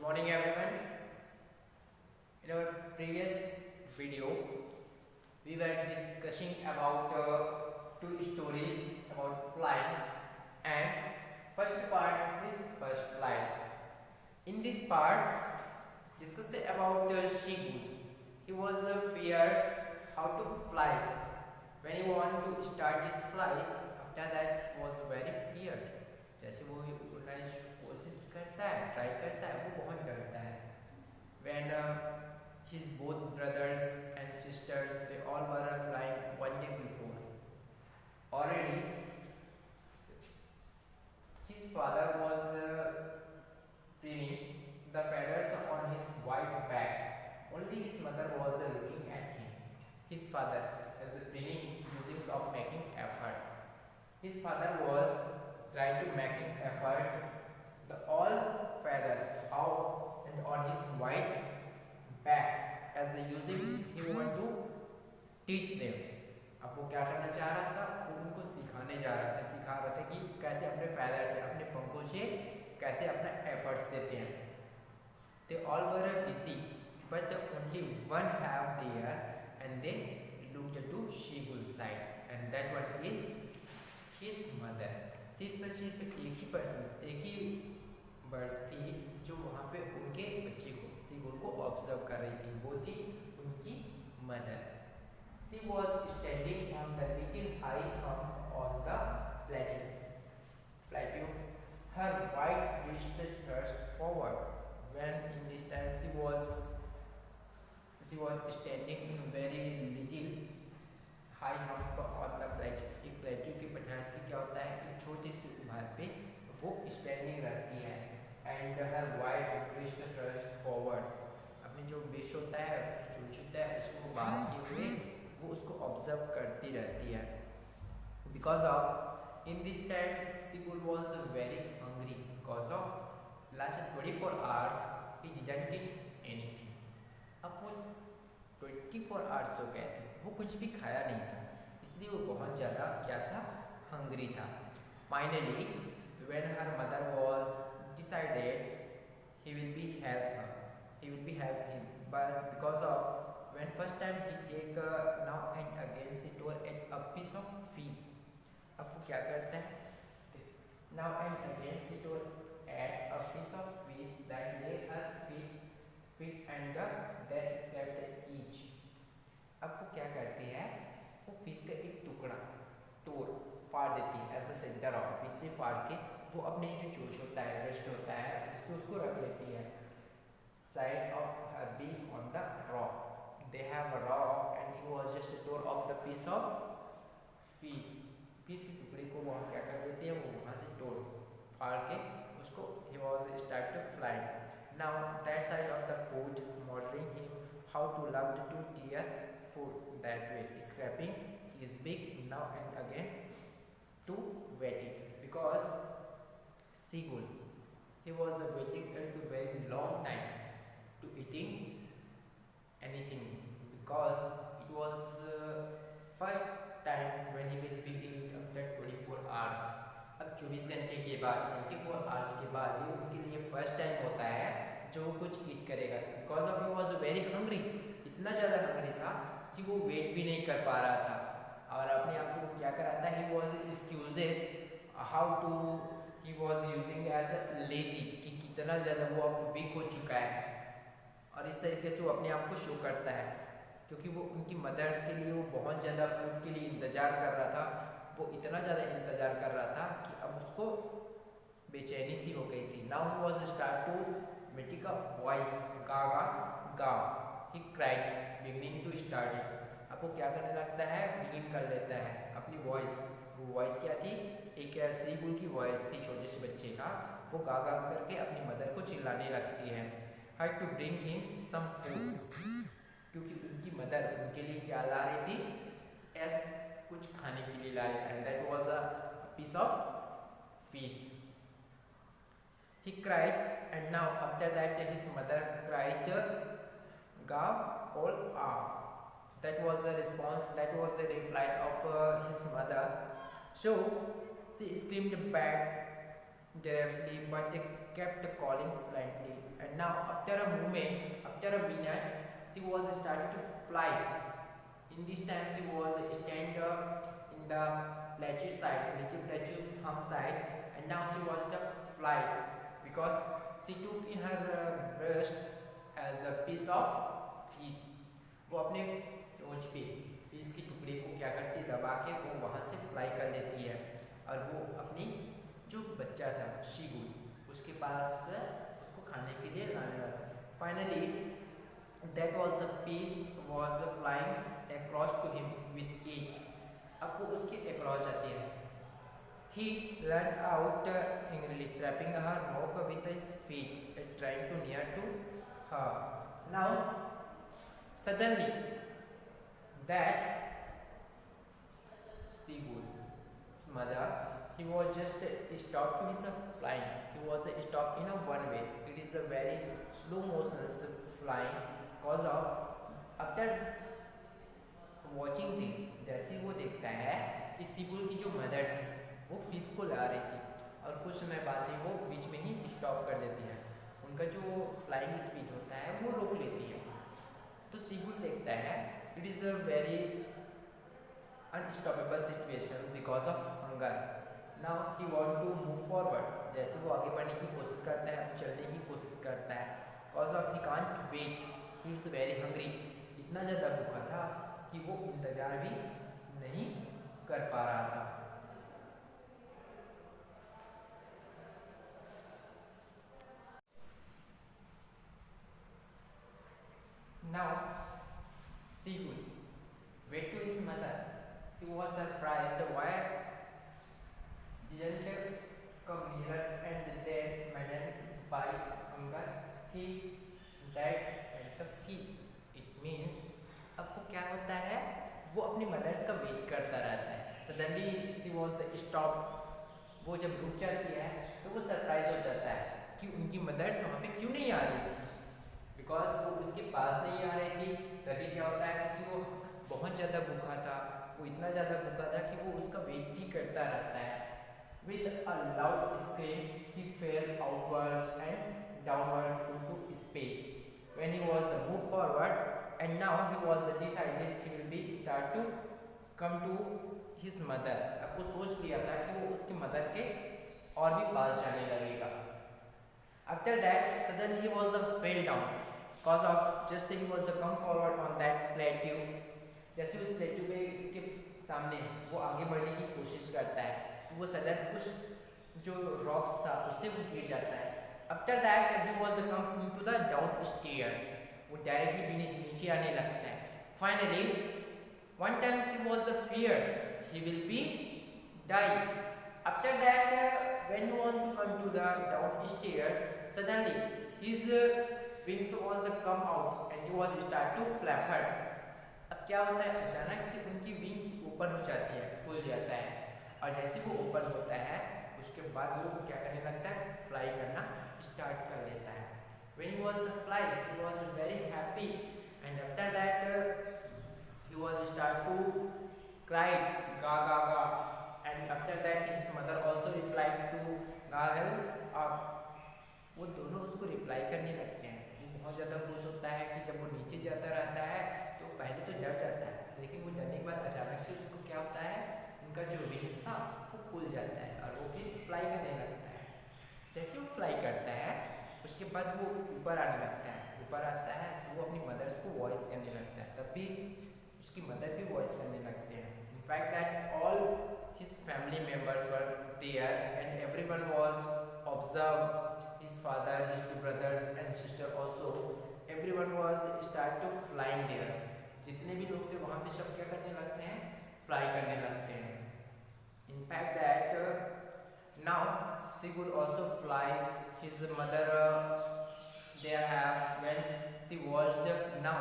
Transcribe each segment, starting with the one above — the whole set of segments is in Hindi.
morning everyone. In our previous video, we were discussing about two stories about flying, and first part is first flight. In this part, discussed about Shigu. He was feared how to fly. When he wanted to start his flight, after that he was very feared. जैसे वो उड़ना कोशिश करता है, ट्राई करता है, वो बहुत डरता है. When his both brothers and sisters, they all were flying one day before. Already, his father was trimming the feathers on his white back. Only his mother was looking at him. His father is trimming using of making effort. His father was trying to making effort the all feathers out and on his white back as they using he want to teach them. अब वो क्या करना चाह रहा था, वो उनको सिखा रहा था कि कैसे अपने feather से, अपने पंखों से कैसे अपना efforts देते हैं. They all were busy, but the only one have there, and they looked to Shigu's side, and that one is his mother. सिर्फ एक ही पर्सन, एक ही बर्ड्स थी जो वहाँ पे उनके बच्चे को सीगुल को ऑब्जर्व कर रही थी. वो थी उनकी mother. She was standing on the little high hump on the plateau. Her white wrist thrust forward. When in this time she was standing in very little high hump on the plateau. एक plateau के पठार से क्या होता है, एक छोटे से उभार पे वो स्टैंडिंग रहती है. And her white wrist thrust forward. अपने जो विश होता है, चोंच होता है, उसको बाहर किए हुए वो उसको ऑब्जर्व करती रहती है. Because of in this time Sigul was very hungry because of last 24 hours he didn't eat anything. अब वो 24 hours हो गए थे, वो कुछ भी खाया नहीं था, इसलिए वो बहुत ज़्यादा क्या था, हंग्री था. Finally when her mother was decided he will be help him, but because of when first time he take now and again she tore at a piece of fish. अब वो क्या करता है, now and again he tore at a piece of fish that lay her feet and then scattered each. अब वो क्या करती है, वो फिश का एक टुकड़ा फाड़ देती है. As the centre of fish से फाड़ के वो अपने जो चोच होता है, रेस्ट होता है, उसको रख लेती है. Side of her beak on the rock. They have a rock and he was just tore off the piece of fish. Fish के टुकड़े को वहाँ क्या कर देती है, वो वहाँ से फाड़ के उसको he was start to fly. Now that side of the food modelling him how to love to tear food that way, scraping his beak now and again to wet it, because Sigul he was waiting it's a very long time to eating anything, because it was first time when he will be eat after 24 hours. अब 24 घंटे के बाद 24 hours के बाद ये उनके लिए फर्स्ट टाइम होता है जो कुछ ईट करेगा. Because of he was very hungry, इतना ज़्यादा हंग्री था कि वो वेट भी नहीं कर पा रहा था, और अपने आप को क्या कर रहा था, he was excuses how to he was using as a lazy, कि कितना ज़्यादा वो अब वीक हो चुका है. और इस तरीके से वो अपने आप को शो करता है, क्योंकि वो उनकी मदर्स के लिए वो बहुत ज़्यादा फूड के लिए इंतज़ार कर रहा था. वो इतना ज़्यादा इंतज़ार कर रहा था कि अब उसको बेचैनी सी हो गई थी. Now he was start to make a voice गागा गाव. He cried beginning to start it. अब वो क्या करने लगता है, बिगिन कर लेता है अपनी वॉइस. वो वॉइस क्या थी, एक सीगुल की वॉइस थी छोटे से बच्चे का. वो गागा करके अपनी मदर को चिल्लाने लगती है. Her to bring him some food, क्योंकि उनकी मदर उनके लिए क्या ला रही थी, एस कुछ खाने के लिए ला रही थी. And that was a piece of fish. He cried, and now after that his mother cried, "Gav, call ah." That was the response. That was the reply of his mother. So she screamed back, dangerously, but they kept calling politely. And now, after a moment, after a minute, she was starting to fly. In this time, she was stand in the plateau side, little plateau hum side, and now she was the fly because she took in her breast as a piece of fish. वो अपने टोच पे फिश के टुकड़े को क्या करती है, दबा के वो वहाँ से फ्लाई कर लेती है और वो अपनी जो बच्चा था शीगुल उसके पास उसको खाने के लिए लाने लगा. Finally that was the piece was flying across to him with it. अब वो उसके अक्रॉस जाती है. He ran out angrily, trapping her mouth with his feet, trying to near to her. Now, suddenly, that seagull's mother, he was just stopped to his flying. He was stopped in a one way. It is a very slow motion flying cause of after watching this. जैसे वो देखता है कि सीगुल की जो मदर थी वो फिश को ला रही थी और कुछ समय बाद ही वो बीच में ही स्टॉप कर देती है. उनका जो फ्लाइंग स्पीड होता है वो रोक लेती है. तो सीगुल देखता है it is a very unstoppable situation because of hunger. Now he want to move forward. जैसे वो आगे बढ़ने की कोशिश करता है, चलने की कोशिश करता है, because of he can't wait, he is very hungry. इतना ज़्यादा भूखा था कि वो इंतज़ार भी नहीं कर पा रहा था. Now, Seagull went to his mother. He was surprised why didn't come nearer, and then, maddened by hunger, he died at the feast. It means अब वो क्या होता है, वो अपनी मदर्स का वेट करता रहता है. Suddenly she was the stop. वो जब रुक जाती है तो वो सरप्राइज हो जाता है कि उनकी मदर्स वहाँ पे क्यों नहीं आ रही थी. बिकॉज वो उसके पास नहीं आ रही थी. तभी क्या होता है कि वो बहुत ज़्यादा भूखा था. वो इतना ज़्यादा भूखा था कि वो उसका वेट ही करता रहता है. With a loud scream he fell outwards and downwards into space. When he was the move forward and now he was the decided he will be start to come to his mother. अब वो सोच लिया था कि वो उसकी मदर के और भी पास जाने लगेगा. After that, suddenly he was the fell down. Cause of just he was the come forward on that plateau. जैसे उस प्लेट्यू के सामने वो आगे बढ़ने की कोशिश करता है तो वो सडन कुछ जो रॉक्स था उससे वो गिर जाता है. After that, he was the come into the down stairs. वो डायरेक्टली नीचे आने लगता है. Finally, one time he was the fear he will be die. After that, when he want to come to the downstairs, suddenly his wings was the come out and he was start to flap her. अब क्या होता है, अचानक से उनकी विंग्स ओपन हो जाती है, खुल जाता है. और जैसे वो ओपन होता है उसके बाद वो क्या करने लगता है, फ्लाई करना स्टार्ट कर लेता है. When he was the fly, he was very happy, and after that he was start to cry ga ga ga. And after that his mother also replied to गागल. अब वो दोनों उसको रिप्लाई करने लगते हैं. वो बहुत ज़्यादा खुश होता है कि जब वो नीचे जाता रहता है तो पहले तो डर जाता है, लेकिन वो डरने के बाद अचानक से उसको क्या होता है, उनका जो विंग्स था वो खुल जाता है और वो फिर फ्लाई करने लगता है. जैसे वो फ्लाई करता है उसके बाद वो ऊपर आने लगता है. ऊपर आता है तो वो अपनी मदर्स को वॉइस करने लगता है. तब भी उसकी मदर भी वॉइस करने लगते हैं. In fact that all his family members were there and everyone was observed. His father, his two brothers and sister also, everyone was start to flying there. जितने भी लोग थे वहाँ पे सब क्या करने लगते हैं, फ्लाई करने लगते हैं. In fact that now Sigurd also fly. His mother there have when she watched. Now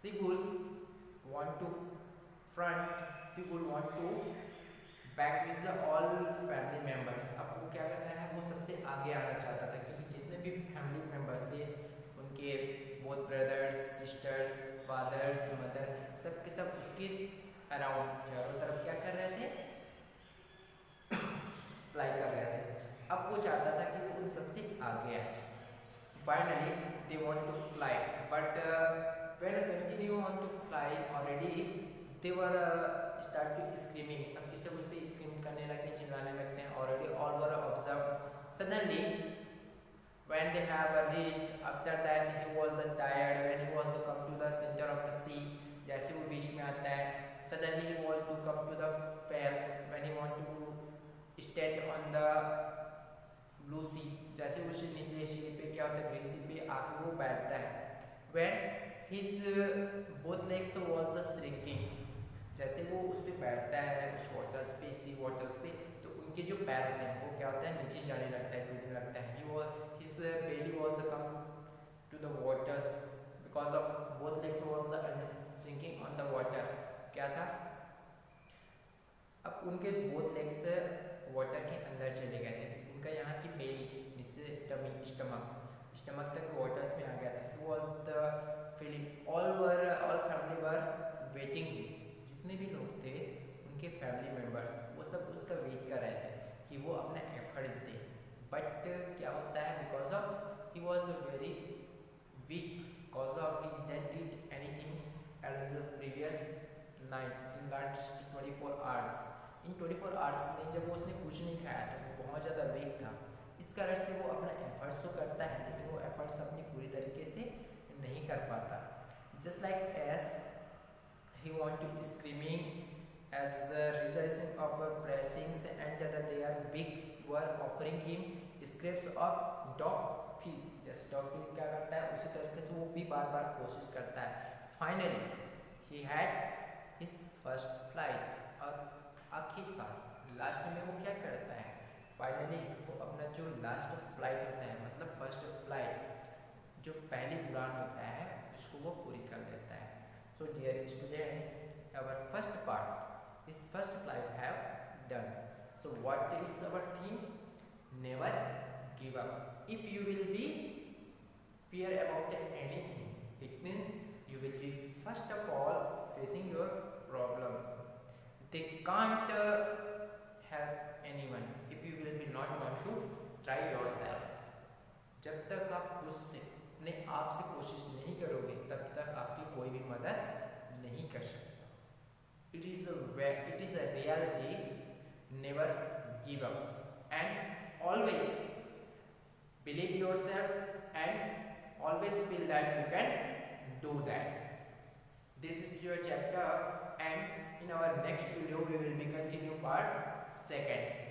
Sigurd want to front. Sigurd want to back with the all family members. अब वो क्या करता है, वो सबसे आगे आना चाहता था क्योंकि जितने भी फैमिली मेम्बर्स थे उनके both brothers, sisters, fathers, mother, सब के सब उसके अराउंड चारों तरफ क्या कर रहे थे, फ्लाई कर रहे थे. अब वो सबसे आगे है। Finally, they want to fly, but when continue on to fly, already they were start to screaming. सब के सब उस पे scream करने लगते हैं, चिल्लाने लगते हैं. Already all were observed. Suddenly, when they have reached, after that he was the tired. When he was to come to the center of the sea, जैसे वो बीच में आता है, suddenly he want to come to the fair. When he want to stand on the blue sea, जैसे उस निचले सी पे क्या होता है, ग्रीन सी पे आके वो बैठता है. When his both legs was the shrinking, जैसे वो उस पे बैठता है उस वाटर्स पे, सी वाटर्स पे, तो उनके जो पैर होते हैं वो क्या होता है, नीचे जाने लगता है, टूटने लगता है. His belly was the come to the waters because of both legs was the sinking on the water. क्या था, अब उनके both legs वाटर के अंदर चले गए थे. उनका यहाँ की बेली नीचे स्टमक तक वाटर्स में आ गया था. He was the feeling all family were waiting him. जितने भी लोग थे उनके फैमिली मेम्बर्स वो सब उसका वेट कर रहे थे कि वो अपना एफर्ट्स दे. बट क्या होता है, because of he was very weak, because of he didn't eat anything as previous night in last 24 hours. इन 24 आवर्स में जब वो उसने कुछ नहीं खाया तो वो बहुत ज़्यादा वीक था. इस कारण से वो अपना एफर्ट्स तो करता है लेकिन वो एफर्ट्स अपनी पूरी तरीके से नहीं कर पाता. Just like as he want to be screaming as a result of pressings and their bigs were offering him scraps of dog fish. जैसे dog fish क्या करता है उसी तरीके से वो भी बार बार कोशिश करता है. Finally he had his first flight. और आखिरकार लास्ट में वो क्या करता है, फाइनली वो अपना जो लास्ट फ्लाइट होता है, मतलब फर्स्ट फ्लाइट जो पहली उड़ान होता है उसको वो पूरी कर लेता है. So dear student, our first part, this first flight have done. So what is our theme? Never give up. If you will be fear about anything, it means you will be first of all facing your problems. They can't help anyone if you will be not want to try yourself. जब तक आप खुद से अपने आप से कोशिश नहीं करोगे तब तक आपकी कोई भी मदद नहीं कर सकता. It is a reality. Never give up and always believe yourself and always feel that you can do that. This is your chapter and in our next video we will be continue part 2.